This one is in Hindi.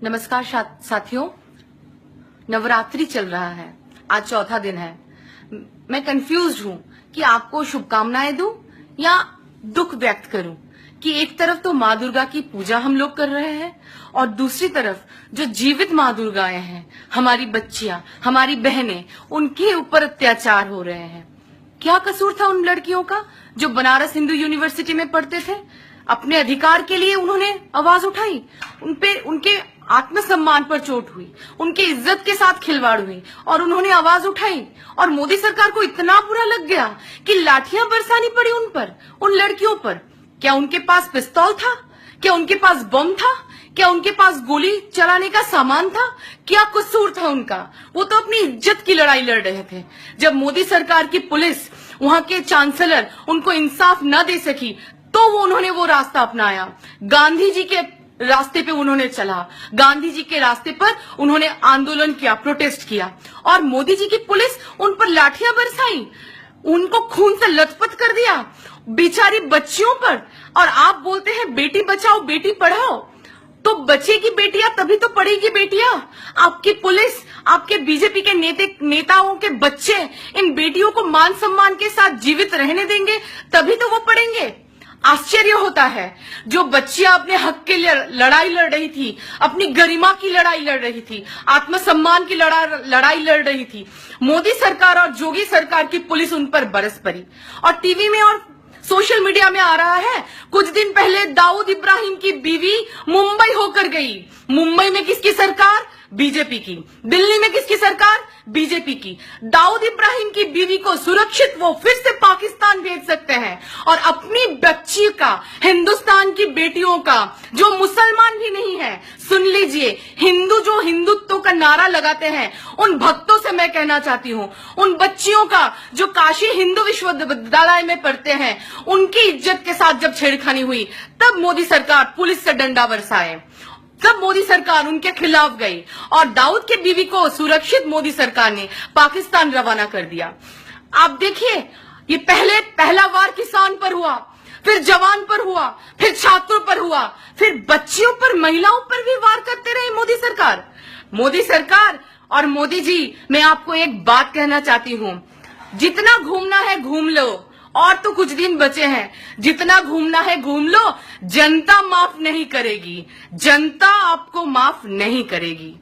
नमस्कार साथियों, नवरात्रि चल रहा है, आज चौथा दिन है। मैं कंफ्यूज्ड हूं कि आपको शुभकामनाएं दूं या दुख व्यक्त करूं कि एक तरफ तो माँ दुर्गा की पूजा हम लोग कर रहे हैं और दूसरी तरफ जो जीवित माँ दुर्गाएं हैं, हमारी बच्चियां, हमारी बहनें, उनके ऊपर अत्याचार हो रहे हैं। क्या कसूर था उन लड़कियों का जो बनारस हिंदू यूनिवर्सिटी में पढ़ते थे? अपने अधिकार के लिए उन्होंने आवाज उठाई, उनके आत्मसम्मान पर चोट हुई, उनके इज्जत के साथ खिलवाड़ हुई और उन्होंने आवाज उठाई। और मोदी सरकार को इतना बुरा लग गया कि लाठियां बरसानी पड़ी उन पर, उन लड़कियों पर। क्या उनके पास पिस्तौल था? क्या उनके पास बम था? क्या उनके पास गोली चलाने का सामान था? क्या कसूर था उनका? वो तो अपनी इज्जत की लड़ाई लड़ रहे थे। जब मोदी सरकार की पुलिस, वहां के चांसलर उनको इंसाफ न दे सकी तो उन्होंने वो रास्ता अपनाया। गांधी जी के रास्ते पे उन्होंने चला, गांधी जी के रास्ते पर उन्होंने आंदोलन किया, प्रोटेस्ट किया और मोदी जी की पुलिस उन पर लाठियां बरसाई, उनको खून से लथपथ कर दिया, बेचारी बच्चियों पर। और आप बोलते हैं बेटी बचाओ बेटी पढ़ाओ, तो बचेगी बेटियां तभी तो पढ़ेगी बेटियां। आपकी पुलिस, आपके बीजेपी के नेताओं के बच्चे इन बेटियों को मान सम्मान के साथ जीवित रहने देंगे तभी तो वो पढ़ेंगे। आश्चर्य होता है, जो बच्चियां अपने हक के लिए लड़ाई लड़ रही थी, अपनी गरिमा की लड़ाई लड़ रही थी, आत्मसम्मान की लड़ाई लड़ रही थी, मोदी सरकार और जोगी सरकार की पुलिस उन पर बरस पड़ी। और टीवी में और सोशल मीडिया में आ रहा है, कुछ दिन पहले दाऊद इब्राहिम की बीवी मुंबई होकर गई। मुंबई में किसकी सरकार? बीजेपी की। दिल्ली में किसकी सरकार? बीजेपी की। दाऊद इब्राहिम की बीवी को सुरक्षित वो फिर से पाकिस्तान भेज सकते हैं और अपनी बच्ची का, हिंदुस्तान की बेटियों का, जो मुसलमान भी नहीं है, सुन लीजिए, हिंदू जो हिंदुत्व का नारा लगाते हैं, उन भक्तों से मैं कहना चाहती हूँ, उन बच्चियों का जो काशी हिंदू विश्वविद्यालय में पढ़ते हैं, उनकी इज्जत के साथ जब छेड़खानी हुई तब मोदी सरकार पुलिस से डंडा बरसाए, तब मोदी सरकार उनके खिलाफ गई और दाऊद की बीवी को सुरक्षित मोदी सरकार ने पाकिस्तान रवाना कर दिया। आप देखिए, ये पहला वार किसान पर हुआ, फिर जवान पर हुआ, फिर छात्रों पर हुआ, फिर बच्चियों पर, महिलाओं पर भी वार करते रहे मोदी सरकार। मोदी सरकार और मोदी जी, मैं आपको एक बात कहना चाहती हूँ, जितना घूमना है घूम लो, और तो कुछ दिन बचे हैं, जितना घूमना है घूम लो, जनता माफ नहीं करेगी, जनता आपको माफ नहीं करेगी।